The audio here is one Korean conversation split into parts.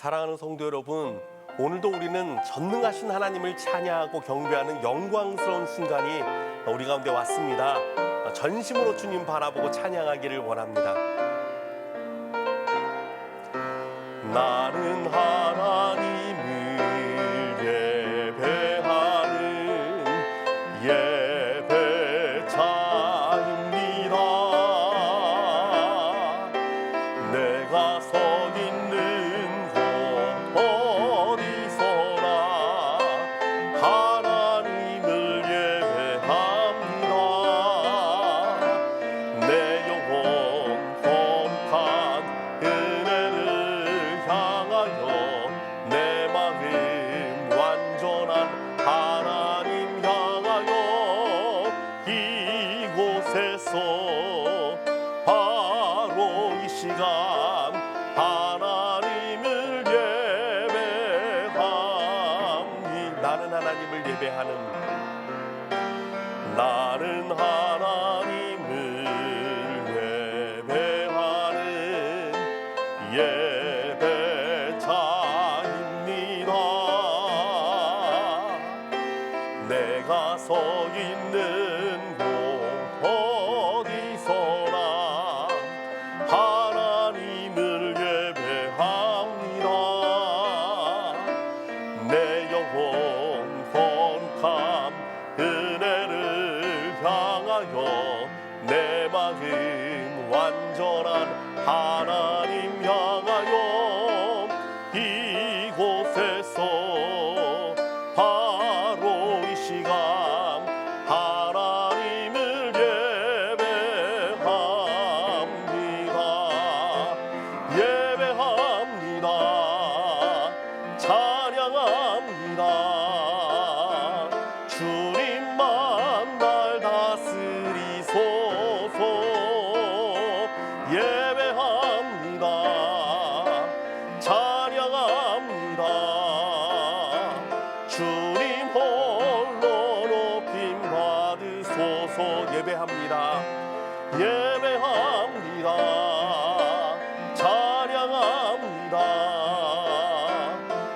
사랑하는 성도 여러분, 오늘도 우리는 전능하신 하나님을 찬양하고 경배하는 영광스러운 순간이 우리 가운데 왔습니다. 전심으로 주님 바라보고 찬양하기를 원합니다. 나는 하나님을 예배하는 예배자입니다. 내가 서 있는 곳 어디서나 하나님을 예배합니다. 내 영혼 거룩한 은혜를 향하여 내 마음 완전한 하나님 향하여 이곳에서 바로 이 시간 하나님을 예배합니다. 나는 하나님을 예배하는 예배자입니다. 내가 서 있는 곳 어디서나 하나님을 예배합니다. 내 영혼 거룩한 은혜를 향하여 내 마음 완전한 하나님 향하여 이곳에서 바로 이 시간 하나님을 예배합니다. 찬양합니다. 주님만 날 다스리소서. 예배합니다. 찬양합니다. 주님 홀로 높임 받으소서. 예배합니다. 예배합니다. 찬양합니다.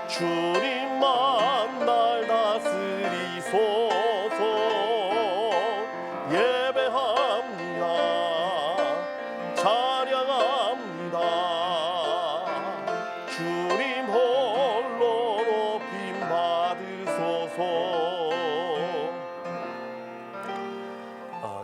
주님만 날 다스리소서. 예배합니다. 찬양합니다. 주님 홀로 높임 받으소서.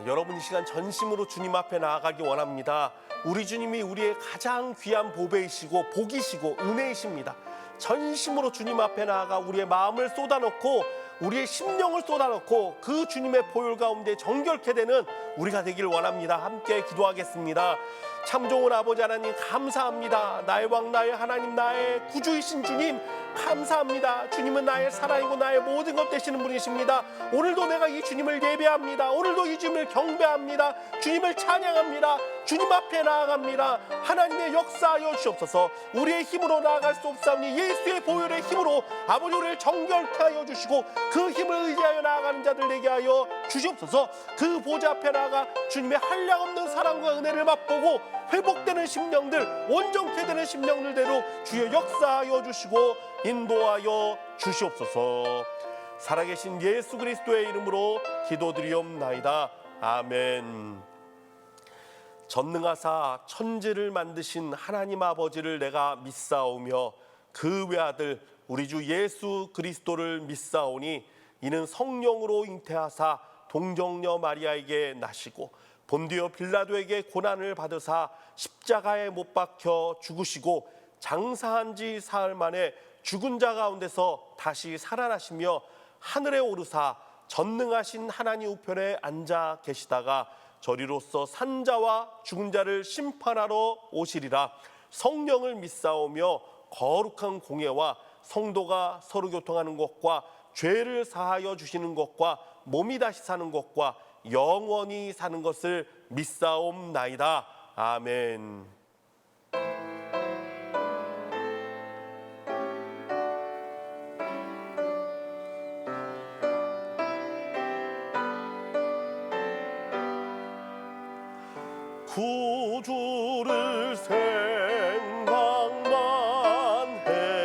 여러분 이 시간 전심으로 주님 앞에 나아가기 원합니다. 우리 주님이 우리의 가장 귀한 보배이시고 복이시고 은혜이십니다. 전심으로 주님 앞에 나아가 우리의 마음을 쏟아놓고 우리의 심령을 쏟아놓고 그 주님의 보혈 가운데 정결케 되는 우리가 되길 원합니다. 함께 기도하겠습니다. 참 좋은 아버지 하나님 감사합니다. 나의 왕 나의 하나님 나의 구주이신 주님 감사합니다. 주님은 나의 사랑이고 나의 모든 것 되시는 분이십니다. 오늘도 내가 이 주님을 예배합니다. 오늘도 이 주님을 경배합니다. 주님을 찬양합니다. 주님 앞에 나아갑니다. 하나님의 역사하여 주옵소서. 우리의 힘으로 나아갈 수 없사오니 예수의 보혈의 힘으로 아버지 우리를 정결케 하여 주시고 그 힘을 의지하여 나아가는 자들 되게 하여 주시옵소서. 그 보좌 앞에 나아가 주님의 한량없는 사랑과 은혜를 맛보고 회복되는 심령들 온전케 되는 심령들대로 주여 역사하여 주시고 인도하여 주시옵소서. 살아계신 예수 그리스도의 이름으로 기도드리옵나이다. 아멘. 전능하사 천지를 만드신 하나님 아버지를 내가 믿사오며 그 외아들 우리 주 예수 그리스도를 믿사오니 이는 성령으로 잉태하사 동정녀 마리아에게 나시고 본디오 빌라도에게 고난을 받으사 십자가에 못 박혀 죽으시고 장사한 지 사흘 만에 죽은 자 가운데서 다시 살아나시며 하늘에 오르사 전능하신 하나님 우편에 앉아 계시다가 저리로서 산 자와 죽은 자를 심판하러 오시리라. 성령을 믿사오며 거룩한 공예와 성도가 서로 교통하는 것과 죄를 사하여 주시는 것과 몸이 다시 사는 것과 영원히 사는 것을 믿사옵나이다. 아멘. 구주를 생각만 해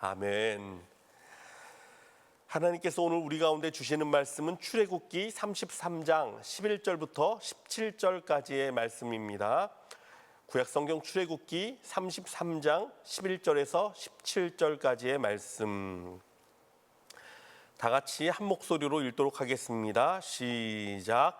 아멘. 하나님께서 오늘 우리 가운데 주시는 말씀은 출애굽기 33장 11절부터 17절까지의 말씀입니다. 구약성경 출애굽기 33장 11절에서 17절까지의 말씀. 다 같이 한 목소리로 읽도록 하겠습니다. 시작.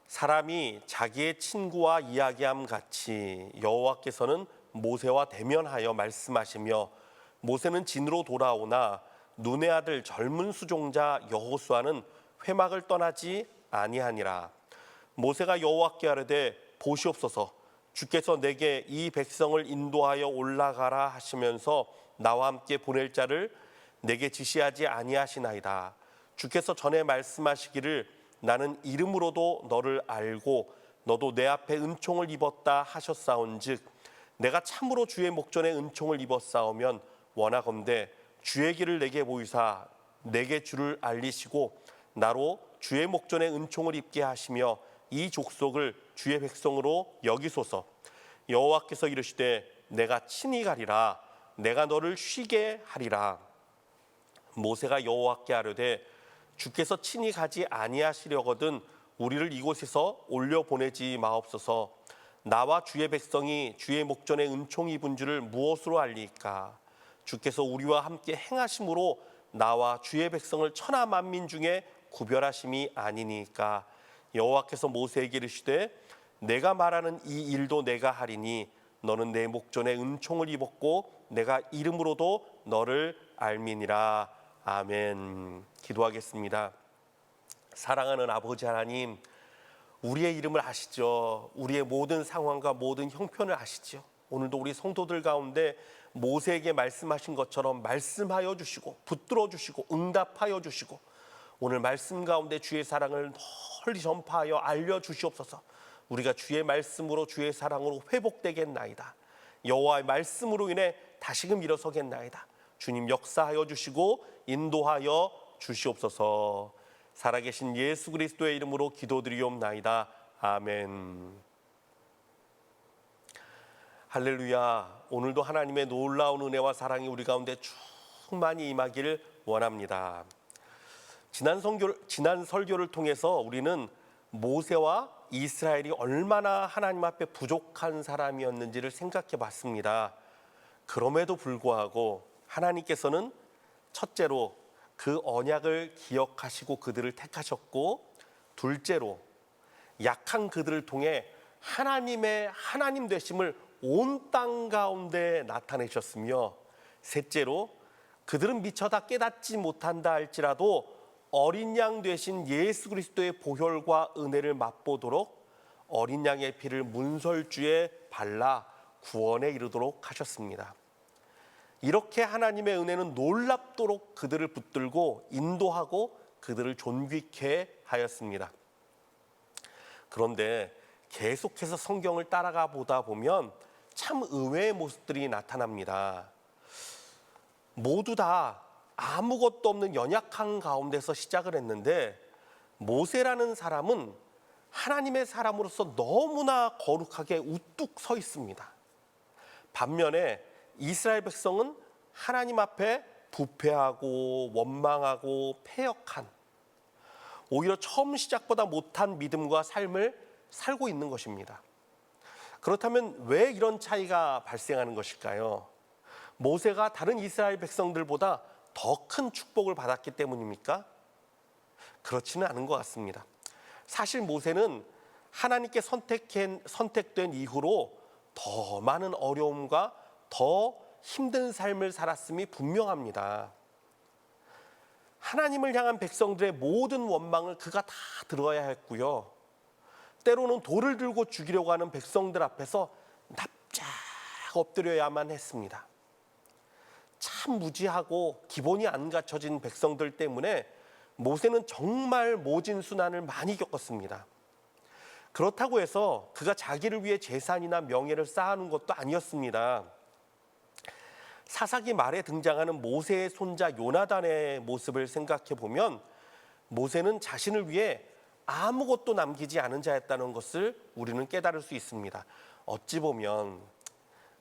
사람이 자기의 친구와 이야기함 같이 여호와께서는 모세와 대면하여 말씀하시며 모세는 진으로 돌아오나 눈의 아들 젊은 수종자 여호수아는 회막을 떠나지 아니하니라. 모세가 여호와께 아뢰되 보시옵소서 주께서 내게 이 백성을 인도하여 올라가라 하시면서 나와 함께 보낼 자를 내게 지시하지 아니하시나이다. 주께서 전에 말씀하시기를 나는 이름으로도 너를 알고 너도 내 앞에 은총을 입었다 하셨사온즉 내가 참으로 주의 목전에 은총을 입었사오면 원하건대 주의 길을 내게 보이사 내게 주를 알리시고 나로 주의 목전에 은총을 입게 하시며 이 족속을 주의 백성으로 여기소서. 여호와께서 이르시되 내가 친히 가리라. 내가 너를 쉬게 하리라. 모세가 여호와께 아뢰되 주께서 친히 가지 아니하시려거든 우리를 이곳에서 올려 보내지 마옵소서. 나와 주의 백성이 주의 목전에 은총 입은 줄을 무엇으로 알리까? 주께서 우리와 함께 행하심으로 나와 주의 백성을 천하 만민 중에 구별하심이 아니니까. 여호와께서 모세에게 이르시되 내가 말하는 이 일도 내가 하리니 너는 내 목전에 은총을 입었고 내가 이름으로도 너를 알미니라. 아멘. 기도하겠습니다. 사랑하는 아버지 하나님, 우리의 이름을 아시죠? 우리의 모든 상황과 모든 형편을 아시죠? 오늘도 우리 성도들 가운데 모세에게 말씀하신 것처럼 말씀하여 주시고 붙들어 주시고 응답하여 주시고 오늘 말씀 가운데 주의 사랑을 널리 전파하여 알려주시옵소서. 우리가 주의 말씀으로 주의 사랑으로 회복되겠나이다. 여호와의 말씀으로 인해 다시금 일어서겠나이다. 주님 역사하여 주시고 인도하여 주시옵소서. 살아계신 예수 그리스도의 이름으로 기도드리옵나이다. 아멘. 할렐루야. 오늘도 하나님의 놀라운 은혜와 사랑이 우리 가운데 충만히 임하기를 원합니다. 지난 설교를 통해서 우리는 모세와 이스라엘이 얼마나 하나님 앞에 부족한 사람이었는지를 생각해 봤습니다. 그럼에도 불구하고 하나님께서는 첫째로 그 언약을 기억하시고 그들을 택하셨고, 둘째로 약한 그들을 통해 하나님의 하나님 되심을 온 땅 가운데 나타내셨으며, 셋째로 그들은 미처 다 깨닫지 못한다 할지라도 어린 양 되신 예수 그리스도의 보혈과 은혜를 맛보도록 어린 양의 피를 문설주에 발라 구원에 이르도록 하셨습니다. 이렇게 하나님의 은혜는 놀랍도록 그들을 붙들고 인도하고 그들을 존귀케 하였습니다. 그런데 계속해서 성경을 따라가 보다 보면 참 의외의 모습들이 나타납니다. 모두 다 아무것도 없는 연약한 가운데서 시작을 했는데, 모세라는 사람은 하나님의 사람으로서 너무나 거룩하게 우뚝 서 있습니다. 반면에 이스라엘 백성은 하나님 앞에 부패하고 원망하고 패역한, 오히려 처음 시작보다 못한 믿음과 삶을 살고 있는 것입니다. 그렇다면 왜 이런 차이가 발생하는 것일까요? 모세가 다른 이스라엘 백성들보다 더 큰 축복을 받았기 때문입니까? 그렇지는 않은 것 같습니다. 사실 모세는 하나님께 선택된 이후로 더 많은 어려움과 더 힘든 삶을 살았음이 분명합니다. 하나님을 향한 백성들의 모든 원망을 그가 다 들어야 했고요. 때로는 돌을 들고 죽이려고 하는 백성들 앞에서 납작 엎드려야만 했습니다. 참 무지하고 기본이 안 갖춰진 백성들 때문에 모세는 정말 모진순환을 많이 겪었습니다. 그렇다고 해서 그가 자기를 위해 재산이나 명예를 쌓아놓은 것도 아니었습니다. 사사기 말에 등장하는 모세의 손자 요나단의 모습을 생각해 보면 모세는 자신을 위해 아무것도 남기지 않은 자였다는 것을 우리는 깨달을 수 있습니다. 어찌 보면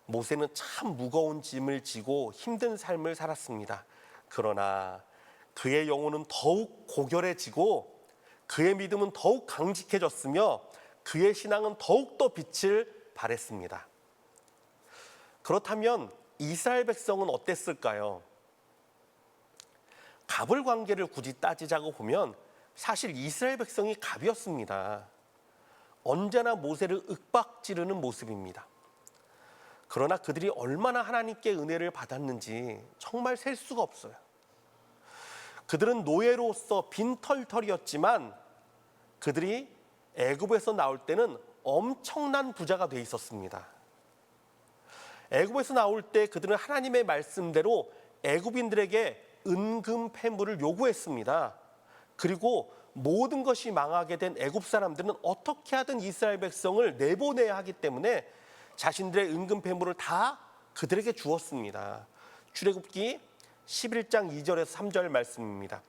모세는 참 무거운 짐을 지고 힘든 삶을 살았습니다. 그러나 그의 영혼은 더욱 고결해지고 그의 믿음은 더욱 강직해졌으며 그의 신앙은 더욱더 빛을 발했습니다. 그렇다면 이스라엘 백성은 어땠을까요? 갑을 관계를 굳이 따지자고 보면 사실 이스라엘 백성이 갑이었습니다. 언제나 모세를 윽박지르는 모습입니다. 그러나 그들이 얼마나 하나님께 은혜를 받았는지 정말 셀 수가 없어요. 그들은 노예로서 빈털털이었지만 그들이 애굽에서 나올 때는 엄청난 부자가 돼 있었습니다. 애굽에서 나올 때 그들은 하나님의 말씀대로 애굽인들에게 은금 패물을 요구했습니다. 그리고 모든 것이 망하게 된 애굽 사람들은 어떻게 하든 이스라엘 백성을 내보내야 하기 때문에 자신들의 은금 패물을 다 그들에게 주었습니다. 출애굽기 11장 2절에서 3절 말씀입니다.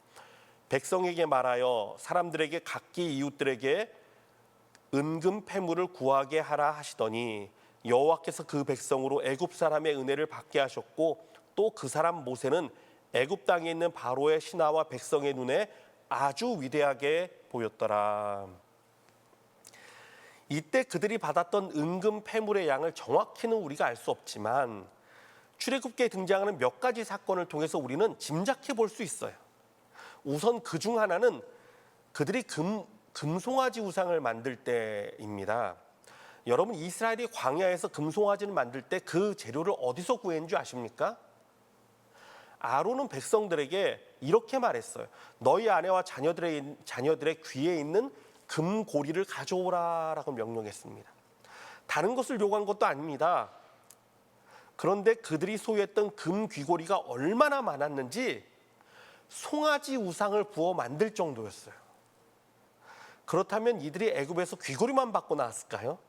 백성에게 말하여 사람들에게 각기 이웃들에게 은금 패물을 구하게 하라 하시더니 여호와께서 그 백성으로 애굽 사람의 은혜를 받게 하셨고 또 그 사람 모세는 애굽 땅에 있는 바로의 신하와 백성의 눈에 아주 위대하게 보였더라. 이때 그들이 받았던 은금 패물의 양을 정확히는 우리가 알 수 없지만 출애굽기에 등장하는 몇 가지 사건을 통해서 우리는 짐작해 볼 수 있어요. 우선 그 중 하나는 그들이 금송아지 우상을 만들 때입니다. 여러분, 이스라엘이 광야에서 금송아지를 만들 때 그 재료를 어디서 구했는 줄 아십니까? 아론은 백성들에게 이렇게 말했어요. 너희 아내와 자녀들의 귀에 있는 금고리를 가져오라라고 명령했습니다. 다른 것을 요구한 것도 아닙니다. 그런데 그들이 소유했던 금 귀고리가 얼마나 많았는지 송아지 우상을 부어 만들 정도였어요. 그렇다면 이들이 애굽에서 귀고리만 받고 나왔을까요?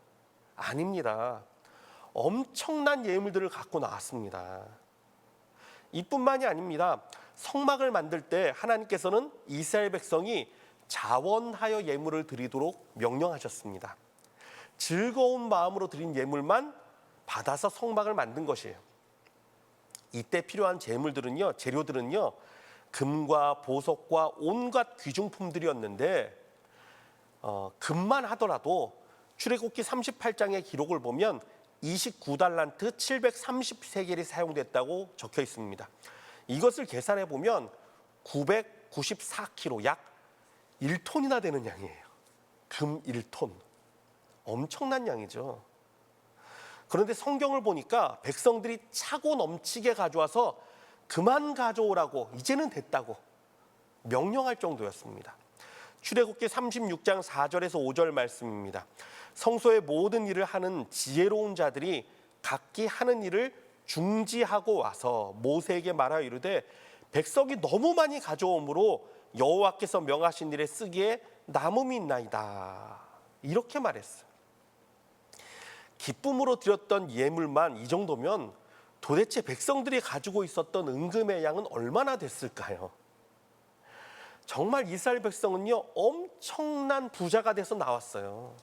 아닙니다. 엄청난 예물들을 갖고 나왔습니다. 이뿐만이 아닙니다. 성막을 만들 때 하나님께서는 이스라엘 백성이 자원하여 예물을 드리도록 명령하셨습니다. 즐거운 마음으로 드린 예물만 받아서 성막을 만든 것이에요. 이때 필요한 재료들은요, 금과 보석과 온갖 귀중품들이었는데 금만 하더라도 출애굽기 38장의 기록을 보면 29달란트 730세겔이 사용됐다고 적혀 있습니다. 이것을 계산해 보면 994kg, 약 1톤이나 되는 양이에요. 금 1톤. 엄청난 양이죠. 그런데 성경을 보니까 백성들이 차고 넘치게 가져와서 그만 가져오라고, 이제는 됐다고 명령할 정도였습니다. 출애굽기 36장 4절에서 5절 말씀입니다. 성소의 모든 일을 하는 지혜로운 자들이 각기 하는 일을 중지하고 와서 모세에게 말하여 이르되 백성이 너무 많이 가져오므로 여호와께서 명하신 일에 쓰기에 남음이 있나이다. 이렇게 말했어요. 기쁨으로 드렸던 예물만 이 정도면 도대체 백성들이 가지고 있었던 은금의 양은 얼마나 됐을까요? 정말 이스라엘 백성은요, 엄청난 부자가 돼서 나왔어요.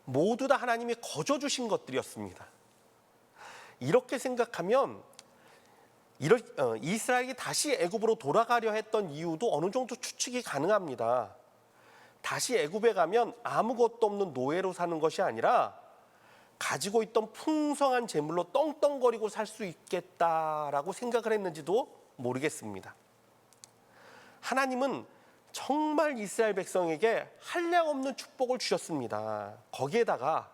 모두 다 하나님이 거저 주신 것들이었습니다. 이렇게 생각하면 이스라엘이 다시 애굽으로 돌아가려 했던 이유도 어느 정도 추측이 가능합니다. 다시 애굽에 가면 아무것도 없는 노예로 사는 것이 아니라 가지고 있던 풍성한 재물로 떵떵거리고 살 수 있겠다라고 생각을 했는지도 모르겠습니다. 하나님은 정말 이스라엘 백성에게 한량없는 축복을 주셨습니다. 거기에다가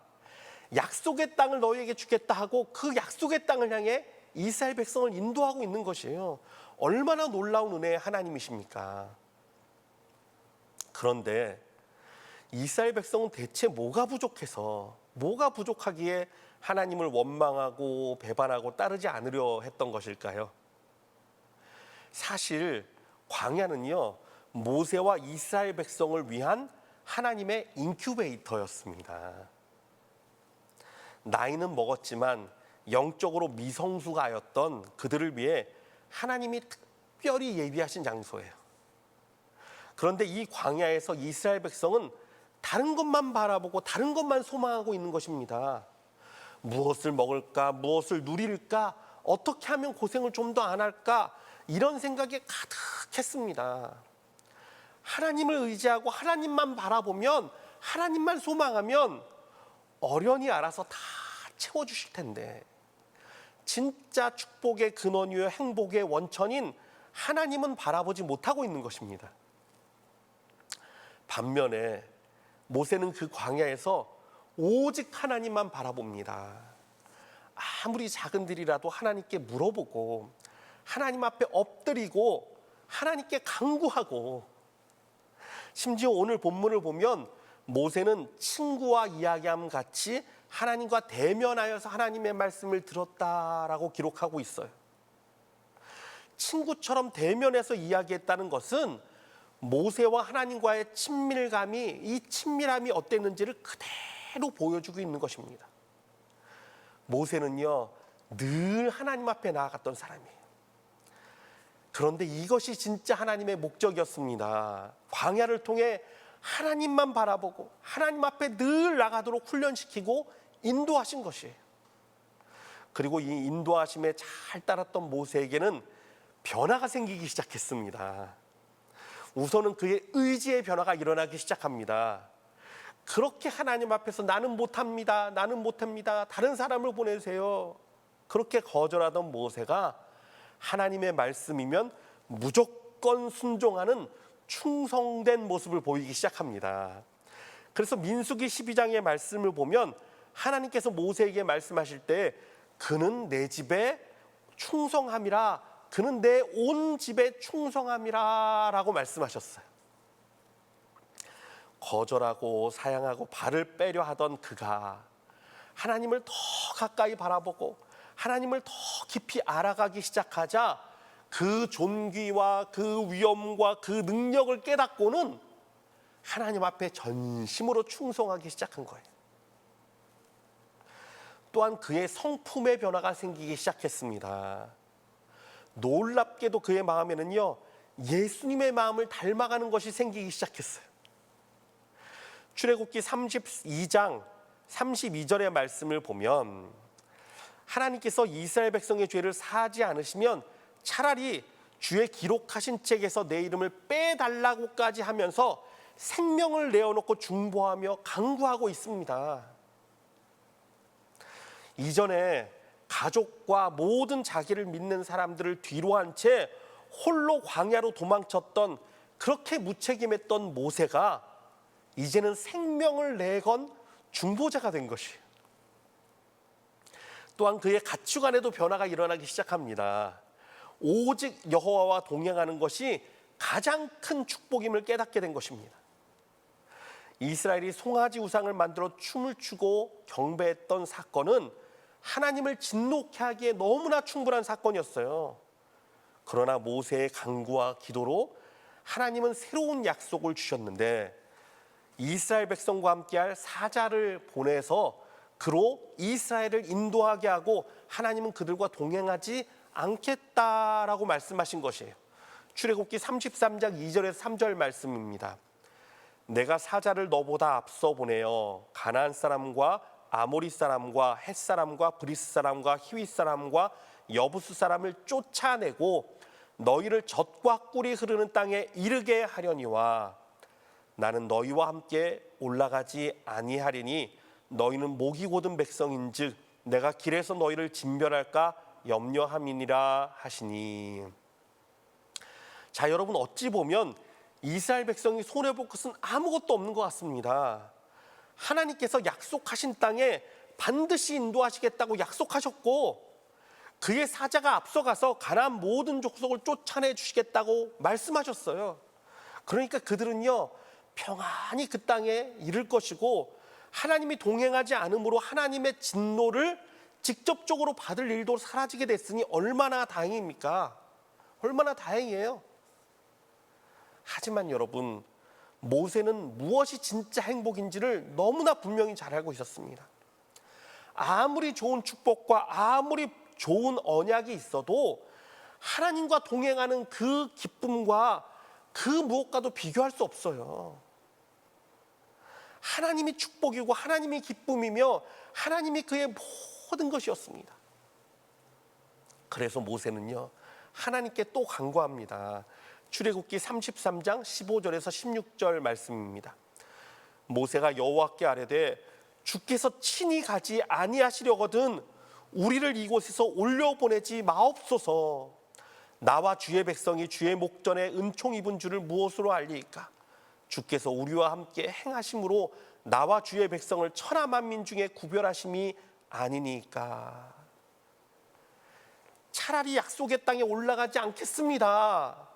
약속의 땅을 너희에게 주겠다 하고 그 약속의 땅을 향해 이스라엘 백성을 인도하고 있는 것이에요. 얼마나 놀라운 은혜의 하나님이십니까? 그런데 이스라엘 백성은 대체 뭐가 부족하기에 하나님을 원망하고 배반하고 따르지 않으려 했던 것일까요? 사실 광야는요, 모세와 이스라엘 백성을 위한 하나님의 인큐베이터였습니다. 나이는 먹었지만 영적으로 미성숙하였던 그들을 위해 하나님이 특별히 예비하신 장소예요. 그런데 이 광야에서 이스라엘 백성은 다른 것만 바라보고 다른 것만 소망하고 있는 것입니다. 무엇을 먹을까, 무엇을 누릴까, 어떻게 하면 고생을 좀 더 안 할까, 이런 생각이 가득했습니다. 하나님을 의지하고 하나님만 바라보면, 하나님만 소망하면 어련히 알아서 다 채워주실 텐데, 진짜 축복의 근원이요 행복의 원천인 하나님은 바라보지 못하고 있는 것입니다. 반면에 모세는 그 광야에서 오직 하나님만 바라봅니다. 아무리 작은 일이라도 하나님께 물어보고 하나님 앞에 엎드리고 하나님께 간구하고, 심지어 오늘 본문을 보면 모세는 친구와 이야기함 같이 하나님과 대면하여서 하나님의 말씀을 들었다라고 기록하고 있어요. 친구처럼 대면해서 이야기했다는 것은 모세와 하나님과의 친밀감이, 이 친밀함이 어땠는지를 그대로 보여주고 있는 것입니다. 모세는요, 늘 하나님 앞에 나아갔던 사람이에요. 그런데 이것이 진짜 하나님의 목적이었습니다. 광야를 통해 하나님만 바라보고 하나님 앞에 늘 나가도록 훈련시키고 인도하신 것이에요. 그리고 이 인도하심에 잘 따랐던 모세에게는 변화가 생기기 시작했습니다. 우선은 그의 의지의 변화가 일어나기 시작합니다. 그렇게 하나님 앞에서 나는 못합니다, 나는 못합니다, 다른 사람을 보내세요, 그렇게 거절하던 모세가 하나님의 말씀이면 무조건 순종하는 충성된 모습을 보이기 시작합니다. 그래서 민수기 12장의 말씀을 보면 하나님께서 모세에게 말씀하실 때 그는 내 집에 충성함이라, 그는 내 온 집에 충성함이라 라고 말씀하셨어요. 거절하고 사양하고 발을 빼려 하던 그가 하나님을 더 가까이 바라보고 하나님을 더 깊이 알아가기 시작하자 그 존귀와 그 위엄과 그 능력을 깨닫고는 하나님 앞에 전심으로 충성하기 시작한 거예요. 또한 그의 성품의 변화가 생기기 시작했습니다. 놀랍게도 그의 마음에는요, 예수님의 마음을 닮아가는 것이 생기기 시작했어요. 출애굽기 32장 32절의 말씀을 보면 하나님께서 이스라엘 백성의 죄를 사하지 않으시면 차라리 주의 기록하신 책에서 내 이름을 빼달라고까지 하면서 생명을 내어놓고 중보하며 간구하고 있습니다. 이전에 가족과 모든 자기를 믿는 사람들을 뒤로 한 채 홀로 광야로 도망쳤던, 그렇게 무책임했던 모세가 이제는 생명을 내건 중보자가 된 것이에요. 또한 그의 가치관에도 변화가 일어나기 시작합니다. 오직 여호와와 동행하는 것이 가장 큰 축복임을 깨닫게 된 것입니다. 이스라엘이 송아지 우상을 만들어 춤을 추고 경배했던 사건은 하나님을 진노케 하기에 너무나 충분한 사건이었어요. 그러나 모세의 간구와 기도로 하나님은 새로운 약속을 주셨는데, 이스라엘 백성과 함께할 사자를 보내서 그로 이스라엘을 인도하게 하고 하나님은 그들과 동행하지 않겠다라고 말씀하신 것이에요. 출애굽기 33장 2절에서 3절 말씀입니다. 내가 사자를 너보다 앞서 보내어 가나안 사람과 아모리 사람과 헷 사람과 브리스 사람과 히윗 사람과 여부스 사람을 쫓아내고 너희를 젖과 꿀이 흐르는 땅에 이르게 하려니와 나는 너희와 함께 올라가지 아니하리니 너희는 목이 곧은 백성인즉 내가 길에서 너희를 진멸할까 염려함이니라 하시니. 자, 여러분, 어찌 보면 이스라엘 백성이 손해볼 것은 아무것도 없는 것 같습니다. 하나님께서 약속하신 땅에 반드시 인도하시겠다고 약속하셨고 그의 사자가 앞서가서 가나안 모든 족속을 쫓아내 주시겠다고 말씀하셨어요. 그러니까 그들은요, 평안히 그 땅에 이를 것이고 하나님이 동행하지 않으므로 하나님의 진노를 직접적으로 받을 일도 사라지게 됐으니 얼마나 다행입니까? 얼마나 다행이에요. 하지만 여러분, 모세는 무엇이 진짜 행복인지를 너무나 분명히 잘 알고 있었습니다. 아무리 좋은 축복과 아무리 좋은 언약이 있어도 하나님과 동행하는 그 기쁨과 그 무엇과도 비교할 수 없어요. 하나님이 축복이고 하나님이 기쁨이며 하나님이 그의 모든 것이었습니다. 그래서 모세는요, 하나님께 또 간구합니다. 출애굽기 33장 15절에서 16절 말씀입니다. 모세가 여호와께 아뢰되 주께서 친히 가지 아니하시려거든 우리를 이곳에서 올려보내지 마옵소서. 나와 주의 백성이 주의 목전에 은총 입은 줄을 무엇으로 알리이까? 주께서 우리와 함께 행하심으로 나와 주의 백성을 천하 만민 중에 구별하심이 아니니까. 차라리 약속의 땅에 올라가지 않겠습니다.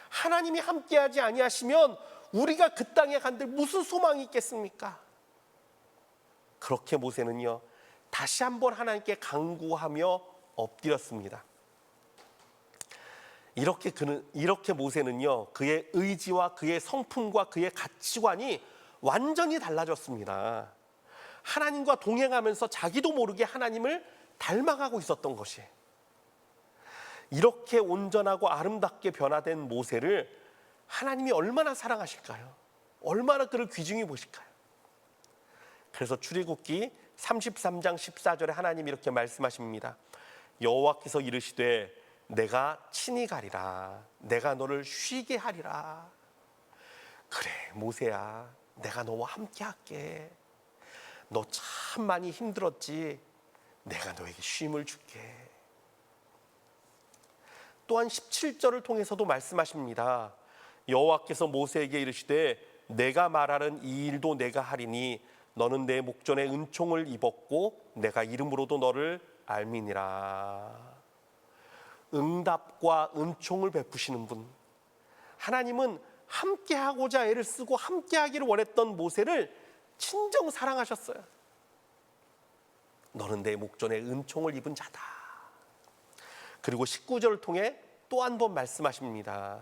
하나님이 함께하지 아니하시면 우리가 그 땅에 간들 무슨 소망이 있겠습니까? 그렇게 모세는요, 다시 한번 하나님께 간구하며 엎드렸습니다. 이렇게 모세는요, 그의 의지와 그의 성품과 그의 가치관이 완전히 달라졌습니다. 하나님과 동행하면서 자기도 모르게 하나님을 닮아가고 있었던 것이, 이렇게 온전하고 아름답게 변화된 모세를 하나님이 얼마나 사랑하실까요? 얼마나 그를 귀중히 보실까요? 그래서 출애굽기 33장 14절에 하나님이 이렇게 말씀하십니다. 여호와께서 이르시되 내가 친히 가리라. 내가 너를 쉬게 하리라. 그래 모세야, 내가 너와 함께 할게. 너 참 많이 힘들었지. 내가 너에게 쉼을 줄게. 또한 17절을 통해서도 말씀하십니다. 여호와께서 모세에게 이르시되 내가 말하는 이 일도 내가 하리니 너는 내 목전에 은총을 입었고 내가 이름으로도 너를 알미니라. 응답과 은총을 베푸시는 분, 하나님은 함께하고자 애를 쓰고 함께하기를 원했던 모세를 친정 사랑하셨어요. 너는 내 목전에 은총을 입은 자다. 그리고 19절을 통해 또 한 번 말씀하십니다.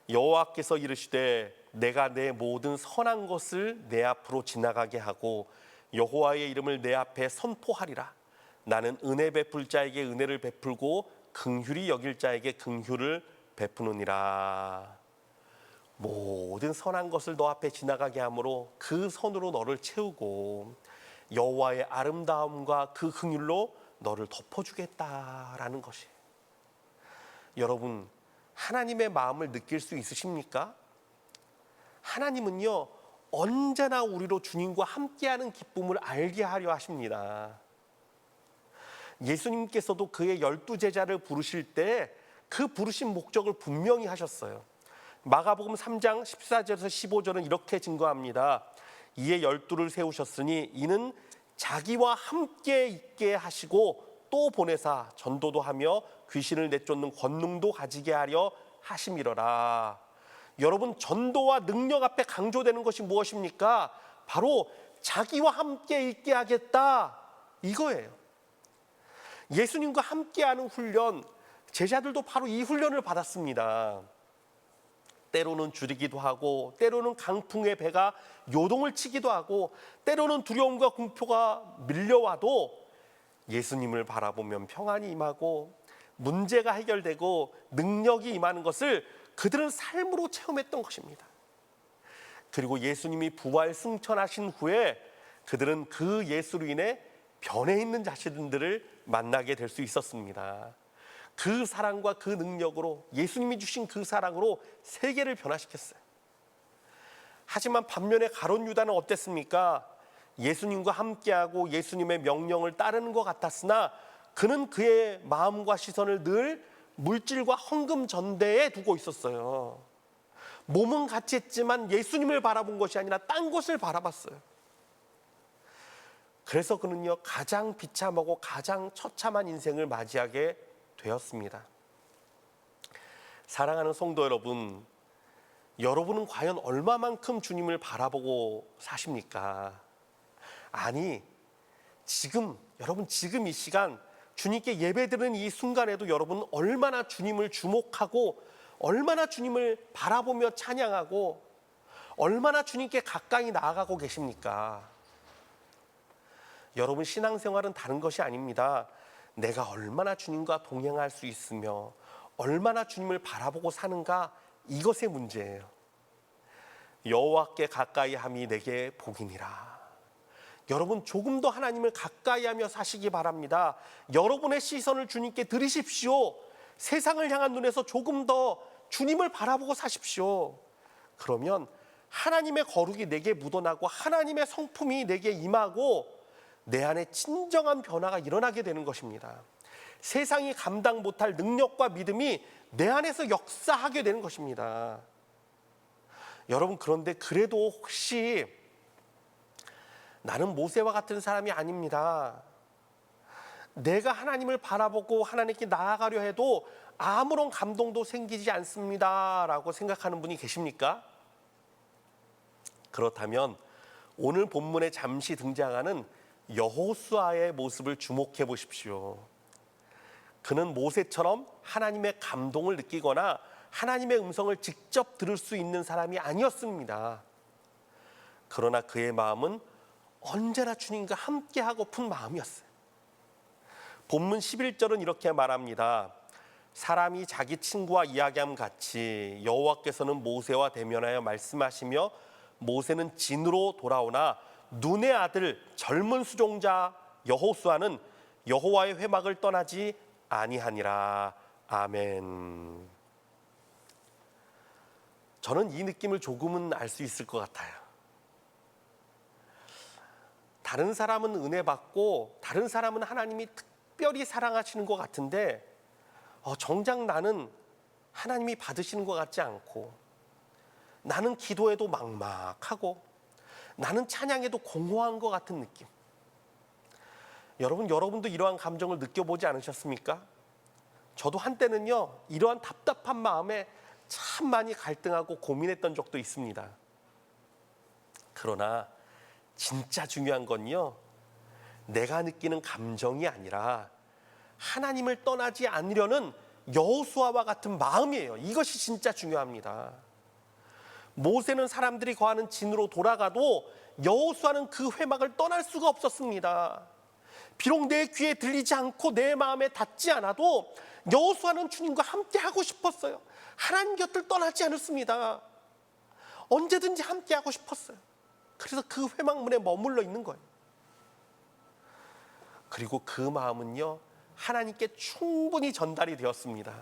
여호와께서 이르시되 내가 내 모든 선한 것을 내 앞으로 지나가게 하고 여호와의 이름을 내 앞에 선포하리라. 나는 은혜 베풀 자에게 은혜를 베풀고 긍휼히 여길 자에게 긍휼을 베푸느니라. 모든 선한 것을 너 앞에 지나가게 함으로 그 선으로 너를 채우고 여호와의 아름다움과 그 긍휼로 너를 덮어주겠다라는 것이. 여러분, 하나님의 마음을 느낄 수 있으십니까? 하나님은요, 언제나 우리로 주님과 함께하는 기쁨을 알게 하려 하십니다. 예수님께서도 그의 12제자를 부르실 때 그 부르신 목적을 분명히 하셨어요. 마가복음 3장 14절에서 15절은 이렇게 증거합니다. 이에 12를 세우셨으니 이는 자기와 함께 있게 하시고 또 보내사 전도도 하며 귀신을 내쫓는 권능도 가지게 하려 하심이로라. 여러분, 전도와 능력 앞에 강조되는 것이 무엇입니까? 바로 자기와 함께 있게 하겠다, 이거예요. 예수님과 함께하는 훈련, 제자들도 바로 이 훈련을 받았습니다. 때로는 줄이기도 하고, 때로는 강풍의 배가 요동을 치기도 하고, 때로는 두려움과 공포가 밀려와도 예수님을 바라보면 평안이 임하고 문제가 해결되고 능력이 임하는 것을 그들은 삶으로 체험했던 것입니다. 그리고 예수님이 부활 승천하신 후에 그들은 그 예수로 인해 변해 있는 자신들을 만나게 될 수 있었습니다. 그 사랑과 그 능력으로, 예수님이 주신 그 사랑으로 세계를 변화시켰어요. 하지만 반면에 가룟 유다는 어땠습니까? 예수님과 함께하고 예수님의 명령을 따르는 것 같았으나 그는 그의 마음과 시선을 늘 물질과 헌금 전대에 두고 있었어요. 몸은 같이 했지만 예수님을 바라본 것이 아니라 딴 것을 바라봤어요. 그래서 그는요, 가장 비참하고 가장 처참한 인생을 맞이하게 되었습니다. 사랑하는 성도 여러분, 여러분은 과연 얼마만큼 주님을 바라보고 사십니까? 아니, 여러분 지금 이 시간 주님께 예배드리는 이 순간에도 여러분은 얼마나 주님을 주목하고 얼마나 주님을 바라보며 찬양하고 얼마나 주님께 가까이 나아가고 계십니까? 여러분, 신앙생활은 다른 것이 아닙니다. 내가 얼마나 주님과 동행할 수 있으며 얼마나 주님을 바라보고 사는가, 이것의 문제예요. 여호와께 가까이 함이 내게 복이니라. 여러분 조금 더 하나님을 가까이 하며 사시기 바랍니다. 여러분의 시선을 주님께 드리십시오. 세상을 향한 눈에서 조금 더 주님을 바라보고 사십시오. 그러면 하나님의 거룩이 내게 묻어나고 하나님의 성품이 내게 임하고 내 안에 진정한 변화가 일어나게 되는 것입니다. 세상이 감당 못할 능력과 믿음이 내 안에서 역사하게 되는 것입니다. 여러분, 그런데 그래도 혹시 나는 모세와 같은 사람이 아닙니다, 내가 하나님을 바라보고 하나님께 나아가려 해도 아무런 감동도 생기지 않습니다 라고 생각하는 분이 계십니까? 그렇다면 오늘 본문에 잠시 등장하는 여호수아의 모습을 주목해 보십시오. 그는 모세처럼 하나님의 감동을 느끼거나 하나님의 음성을 직접 들을 수 있는 사람이 아니었습니다. 그러나 그의 마음은 언제나 주님과 함께하고픈 마음이었어요. 본문 11절은 이렇게 말합니다. 사람이 자기 친구와 이야기함 같이 여호와께서는 모세와 대면하여 말씀하시며 모세는 진으로 돌아오나 눈의 아들 젊은 수종자 여호수아는 여호와의 회막을 떠나지 아니하니라. 아멘. 저는 이 느낌을 조금은 알 수 있을 것 같아요. 다른 사람은 은혜 받고 다른 사람은 하나님이 특별히 사랑하시는 것 같은데 정작 나는 하나님이 받으시는 것 같지 않고, 나는 기도해도 막막하고 나는 찬양해도 공허한 것 같은 느낌. 여러분도 이러한 감정을 느껴보지 않으셨습니까? 저도 한때는요, 이러한 답답한 마음에 참 많이 갈등하고 고민했던 적도 있습니다. 그러나 진짜 중요한 건요, 내가 느끼는 감정이 아니라 하나님을 떠나지 않으려는 여호수아와 같은 마음이에요. 이것이 진짜 중요합니다. 모세는 사람들이 거하는 진으로 돌아가도 여호수아는 그 회막을 떠날 수가 없었습니다. 비록 내 귀에 들리지 않고 내 마음에 닿지 않아도 여호수아는 주님과 함께 하고 싶었어요. 하나님 곁을 떠나지 않았습니다. 언제든지 함께 하고 싶었어요. 그래서 그 회막문에 머물러 있는 거예요. 그리고 그 마음은요, 하나님께 충분히 전달이 되었습니다.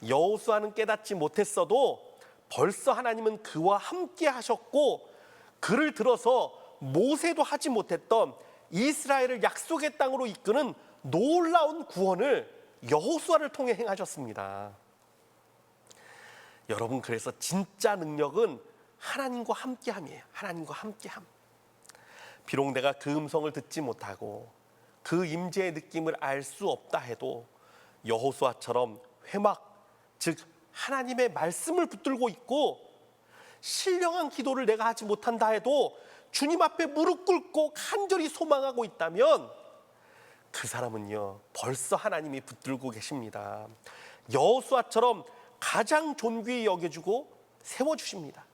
여호수아는 깨닫지 못했어도 벌써 하나님은 그와 함께 하셨고, 그를 들어서 모세도 하지 못했던 이스라엘을 약속의 땅으로 이끄는 놀라운 구원을 여호수아를 통해 행하셨습니다. 여러분, 그래서 진짜 능력은 하나님과 함께함이에요. 하나님과 함께함. 비록 내가 그 음성을 듣지 못하고 그 임재의 느낌을 알 수 없다 해도 여호수아처럼 회막, 즉 하나님의 말씀을 붙들고 있고 신령한 기도를 내가 하지 못한다 해도 주님 앞에 무릎 꿇고 간절히 소망하고 있다면 그 사람은요, 벌써 하나님이 붙들고 계십니다. 여호수아처럼 가장 존귀히 여겨주고 세워주십니다.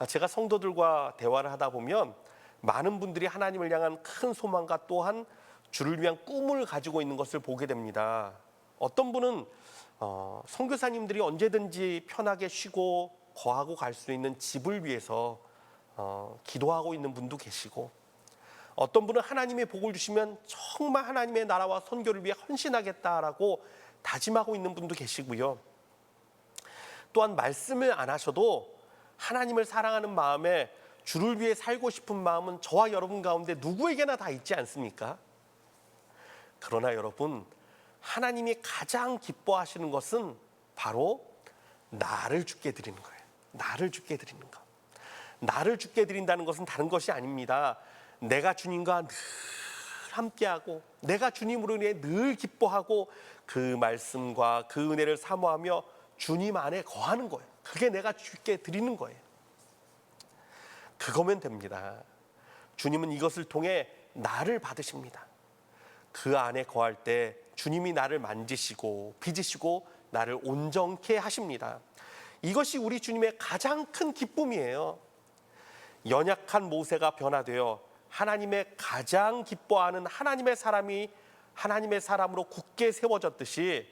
제가 성도들과 대화를 하다 보면 많은 분들이 하나님을 향한 큰 소망과 또한 주를 위한 꿈을 가지고 있는 것을 보게 됩니다. 어떤 분은 선교사님들이 언제든지 편하게 쉬고 거하고 갈 수 있는 집을 위해서 기도하고 있는 분도 계시고, 어떤 분은 하나님의 복을 주시면 정말 하나님의 나라와 선교를 위해 헌신하겠다라고 다짐하고 있는 분도 계시고요. 또한 말씀을 안 하셔도 하나님을 사랑하는 마음에 주를 위해 살고 싶은 마음은 저와 여러분 가운데 누구에게나 다 있지 않습니까? 그러나 여러분, 하나님이 가장 기뻐하시는 것은 바로 나를 주께 드리는 거예요. 나를 주께 드리는 것. 나를 주께 드린다는 것은 다른 것이 아닙니다. 내가 주님과 늘 함께하고 내가 주님으로 인해 늘 기뻐하고 그 말씀과 그 은혜를 사모하며 주님 안에 거하는 거예요. 그게 내가 주께 드리는 거예요. 그거면 됩니다. 주님은 이것을 통해 나를 받으십니다. 그 안에 거할 때 주님이 나를 만지시고 빚으시고 나를 온전케 하십니다. 이것이 우리 주님의 가장 큰 기쁨이에요. 연약한 모세가 변화되어 하나님의 가장 기뻐하는 하나님의 사람이 하나님의 사람으로 굳게 세워졌듯이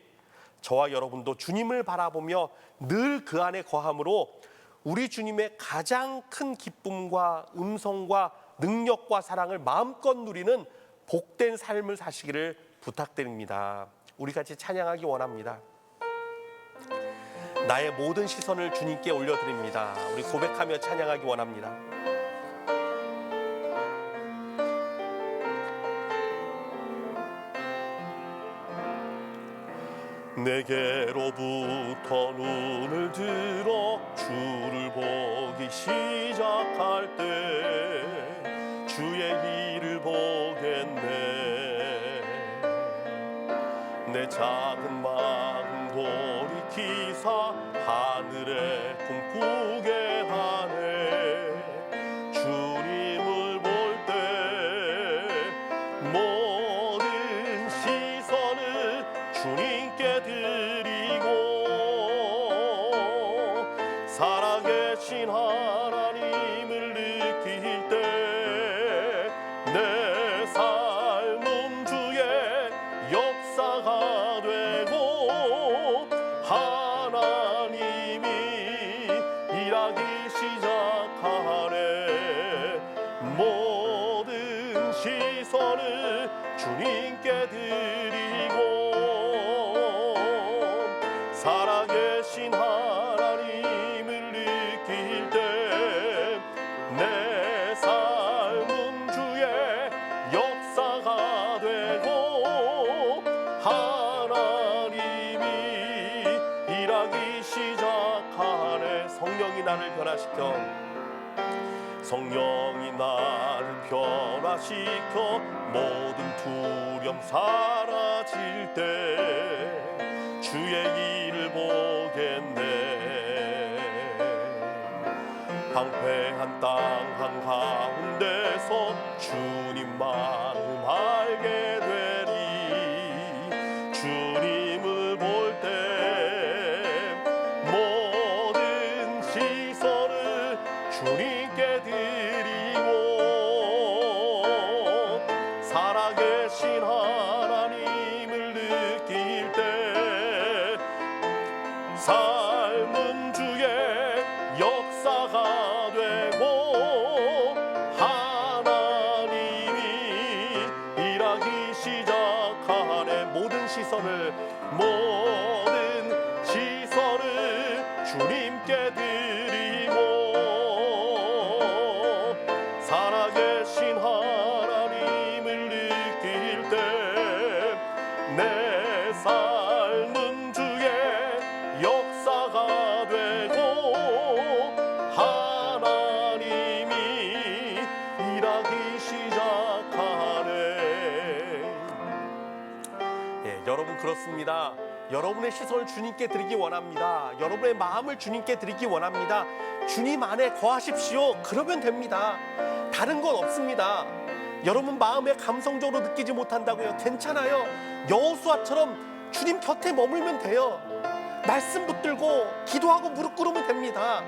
저와 여러분도 주님을 바라보며 늘 그 안에 거함으로 우리 주님의 가장 큰 기쁨과 음성과 능력과 사랑을 마음껏 누리는 복된 삶을 사시기를 부탁드립니다. 우리 같이 찬양하기 원합니다. 나의 모든 시선을 주님께 올려드립니다. 우리 고백하며 찬양하기 원합니다. 내게로부터 눈을 들어 주를 보기 시작할 때 주의 일을 보겠네. 내 작은 마음 돌이키사 하늘에 꿈꾸게 하네. 주님을 볼 때 모든 시선을 주님께 드리고 살아계신 하나님을 느낄 때 내 삶은 주의 역사가 되고 하나님이 일하기 시작하네. 모든 시선을 주님께 드리고 살아계신 하나님을 느낄 때 내 삶은 주의 역사가 되고 하나님이 일하기 시작하네. 성령이 나를 변화시켜 성령이 나를 변화시켜 모든 두려움 사라질 때 주의 일을 보겠네. 방패한 땅 한가운데서 주님 마음 알게 되리. 주님을 볼 때 모든 시선을 주님께 드리고 살아계신 하나님을 느낄 때 삶은 주의 역사가 되고 하나님이 일하기 시작하네. 모든 시선을 주님께 드리고 살아계신 하나님을 느낄 때 내 삶은 주의 역사가 되고 하나님이 일하기 시작하네. 여러분 그렇습니다. 여러분의 시선을 주님께 드리기 원합니다. 여러분의 마음을 주님께 드리기 원합니다. 주님 안에 거하십시오. 그러면 됩니다. 다른 건 없습니다. 여러분 마음에 감성적으로 느끼지 못한다고요? 괜찮아요. 여호수아처럼 주님 곁에 머물면 돼요. 말씀 붙들고 기도하고 무릎 꿇으면 됩니다.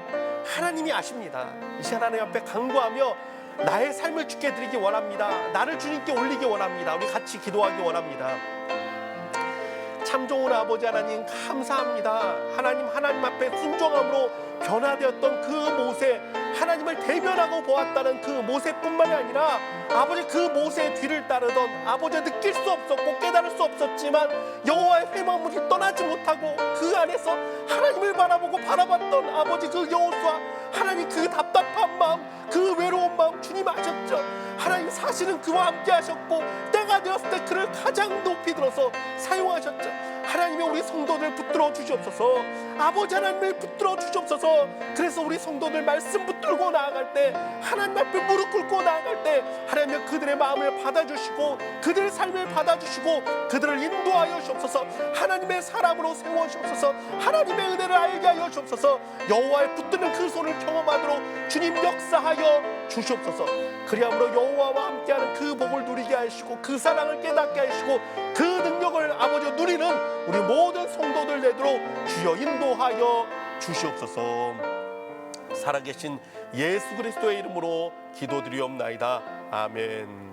하나님이 아십니다. 이 시간 하나님 앞에 간구하며 나의 삶을 주께 드리기 원합니다. 나를 주님께 올리기 원합니다. 우리 같이 기도하기 원합니다. 참 좋은 아버지 하나님 감사합니다. 하나님 앞에 순종함으로 변화되었던 그 모세, 하나님을 대면하고 보았다는 그 모세뿐만이 아니라 아버지 그 모세의 뒤를 따르던 아버지 느낄 수 없었고 깨달을 수 없었지만 여호와의 회망문을 떠나지 못하고 그 안에서 하나님을 바라봤던 아버지 그 여호수아, 하나님 그 답답한 마음, 그 외로운 마음 주님 아셨죠? 하나님 사실은 그와 함께 하셨고 때가 되었을 때 그를 가장 높이 들어서 사용하셨죠. 하나님이 우리 성도들 붙들어 주시옵소서. 아버지 하나님을 붙들어 주시옵소서. 그래서 우리 성도들 말씀 붙들고 나아갈 때 하나님 앞에 무릎 꿇고 나아갈 때 하나님이 그들의 마음을 받아주시고 그들의 삶을 받아주시고 그들을 인도하여 주옵소서. 하나님의 사람으로 세워주옵소서. 하나님의 은혜를 알게 하여 주옵소서. 여호와의 붙드는 그 손을 경험하도록 주님 역사하여 주시옵소서. 그리함으로 여호와와 함께하는 그 복을 누리게 하시고 그 사랑을 깨닫게 하시고 그 능력을 아버지 누리는 우리 모든 성도들 되도록 주여 인도하여 주시옵소서. 살아계신 예수 그리스도의 이름으로 기도드리옵나이다. 아멘.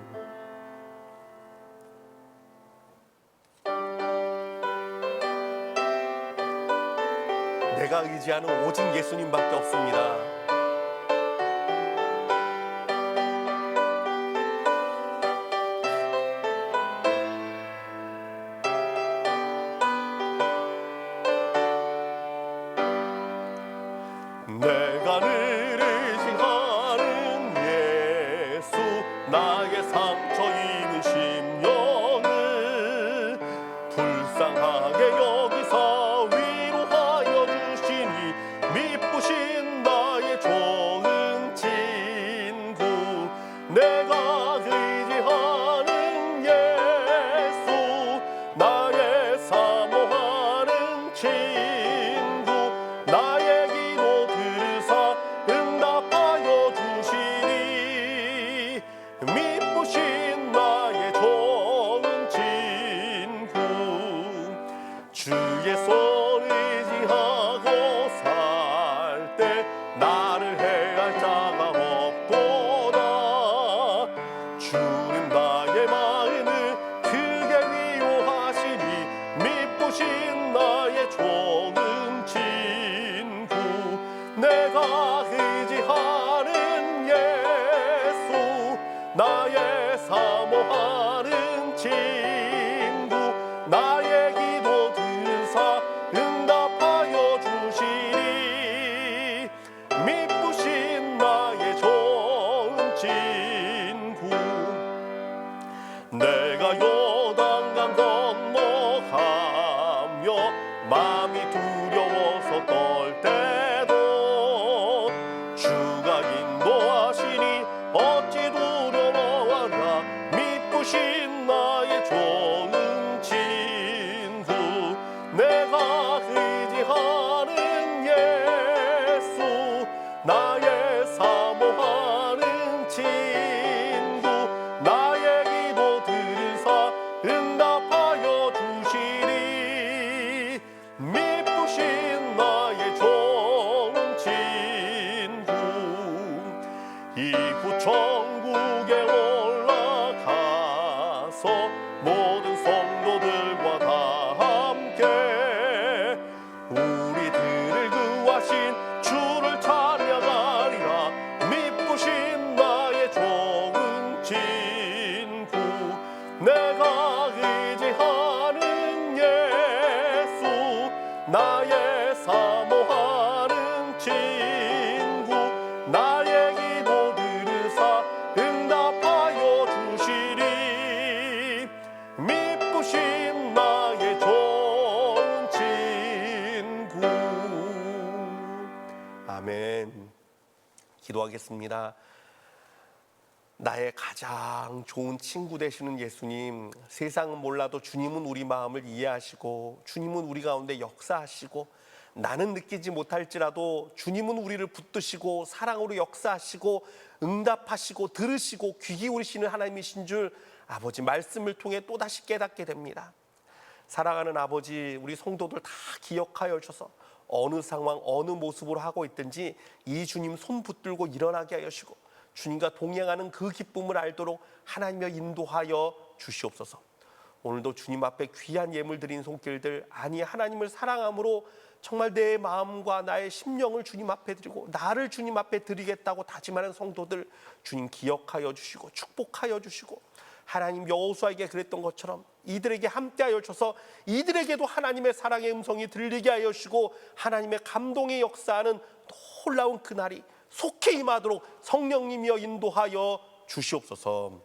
내가 의지하는 오직 예수님밖에 없습니다. 내가 늘 의지하는 예수, 나의 상처 입은 심령을 불쌍하게 여기서 위로하여 주시니 미쁘신 나의 좋은 친구. 내가 의지하는 예수, 나의 사모하는 친구. 나의 기도 들으사 응답하여 주시니 미쁘신 나의 좋은 친구. 주의 손 의지하고 살 때 나를 해할 자가 없도다. 주는 나의 마음을 크게 위로하시니 미쁘신 나의 좋은 친구. 내가 의지하는 예수, 나의 사모하는 친구. 나의 기도 들으사 응답하여 주시니 미쁘신 나의 좋은 친구. 내가 요단강 건너가며 마음이 두려워서 떨 때도 주가 인도하시니 어찌 두려워하랴. 미쁘신 나의 좋은 친구. 내가 의지하는 예수, 나의 사모하는 친구. 나의 기도 들으사 응답하여 주시니 미쁘신 나의 좋은 친구. 이후 천국에 올라가서 모든 성도들과 다 함께 우리들을 구하신 주를 찬양하리라. 미쁘신 나의 좋은 친구. 내가 의지하는 예수, 나의 사모하는 친구. 나의 기도 들으사 응답하여 주시니 미쁘신 나의 좋은 친구. 아멘. 기도하겠습니다. 나의 가장 좋은 친구 되시는 예수님, 세상은 몰라도 주님은 우리 마음을 이해하시고 주님은 우리 가운데 역사하시고, 나는 느끼지 못할지라도 주님은 우리를 붙드시고 사랑으로 역사하시고 응답하시고 들으시고 귀 기울이시는 하나님이신 줄 아버지 말씀을 통해 또다시 깨닫게 됩니다. 사랑하는 아버지, 우리 성도들 다 기억하여 주셔서 어느 상황 어느 모습으로 하고 있든지 이 주님 손 붙들고 일어나게 하여 주시고 주님과 동행하는 그 기쁨을 알도록 하나님여 인도하여 주시옵소서. 오늘도 주님 앞에 귀한 예물 드린 손길들, 아니 하나님을 사랑함으로 정말 내 마음과 나의 심령을 주님 앞에 드리고 나를 주님 앞에 드리겠다고 다짐하는 성도들 주님 기억하여 주시고 축복하여 주시고, 하나님 여호수아에게 그랬던 것처럼 이들에게 함께하여 주셔서 이들에게도 하나님의 사랑의 음성이 들리게 하여 주시고 하나님의 감동의 역사하는 놀라운 그날이 속히 임하도록 성령님이여 인도하여 주시옵소서.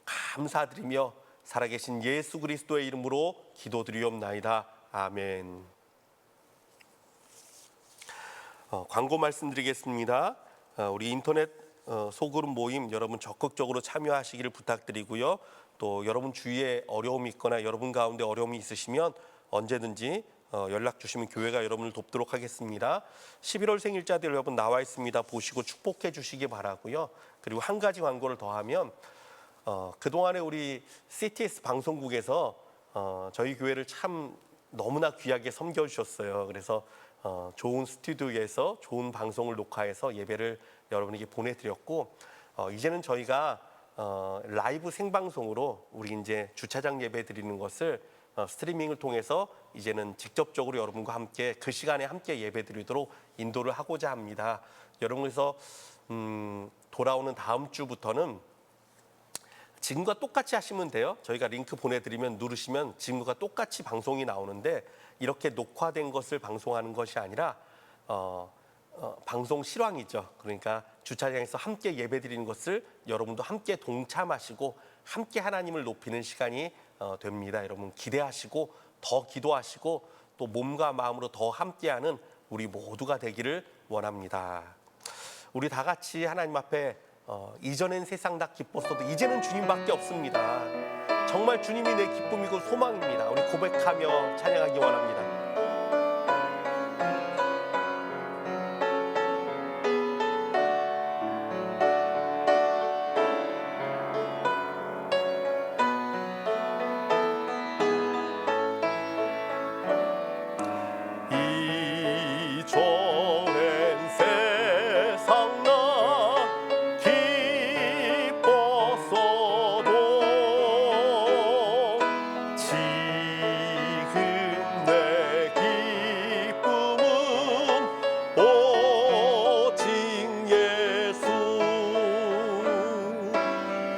감사드리며 살아계신 예수 그리스도의 이름으로 기도드리옵나이다. 아멘. 광고 말씀드리겠습니다. 우리 인터넷 소그룹 모임 여러분 적극적으로 참여하시기를 부탁드리고요. 또 여러분 주위에 어려움이 있거나 여러분 가운데 어려움이 있으시면 언제든지 연락 주시면 교회가 여러분을 돕도록 하겠습니다. 11월 생일자들 여러분 나와 있습니다. 보시고 축복해 주시기 바라고요. 그리고 한 가지 광고를 더하면 그동안에 우리 CTS 방송국에서 저희 교회를 참 너무나 귀하게 섬겨주셨어요. 그래서 좋은 스튜디오에서 좋은 방송을 녹화해서 예배를 여러분에게 보내드렸고, 이제는 저희가 라이브 생방송으로 우리 이제 주차장 예배 드리는 것을 스트리밍을 통해서 이제는 직접적으로 여러분과 함께 그 시간에 함께 예배드리도록 인도를 하고자 합니다. 여러분께서 돌아오는 다음 주부터는 지금과 똑같이 하시면 돼요. 저희가 링크 보내드리면 누르시면 지금과 똑같이 방송이 나오는데 이렇게 녹화된 것을 방송하는 것이 아니라 방송 실황이죠. 그러니까 주차장에서 함께 예배드리는 것을 여러분도 함께 동참하시고 함께 하나님을 높이는 시간이 됩니다. 여러분 기대하시고 더 기도하시고 또 몸과 마음으로 더 함께하는 우리 모두가 되기를 원합니다. 우리 다 같이 하나님 앞에 이전엔 세상 다 기뻤어도 이제는 주님밖에 없습니다. 정말 주님이 내 기쁨이고 소망입니다. 우리 고백하며 찬양하기 원합니다. 이전엔 세상 나 기뻤어도 지금 내 기쁨은 오직 예수.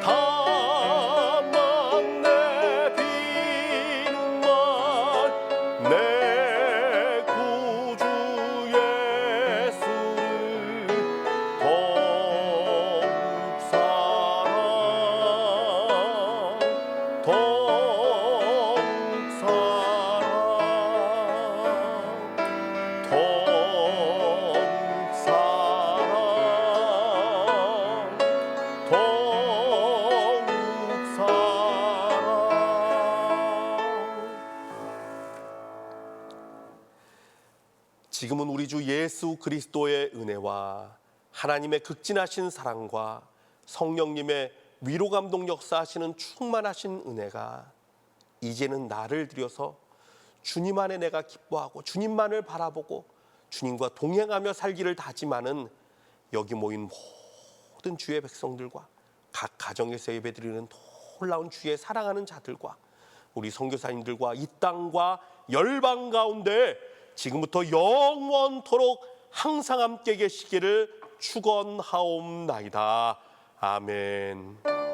다만 내비는 말 내 구주 예수를 더욱 사랑 더욱 사랑 더욱 사랑 더욱 사랑. 지금은 우리 주 예수 그리스도의 은혜와 하나님의 극진하신 사랑과 성령님의 위로 감동 역사하시는 충만하신 은혜가 이제는 나를 들여서 주님 안에 내가 기뻐하고 주님만을 바라보고 주님과 동행하며 살기를 다짐하는 여기 모인 모든 주의 백성들과 각 가정에서 예배드리는 놀라운 주의 사랑하는 자들과 우리 선교사님들과 이 땅과 열방 가운데 지금부터 영원토록 항상 함께 계시기를 축원하옵나이다. 아멘.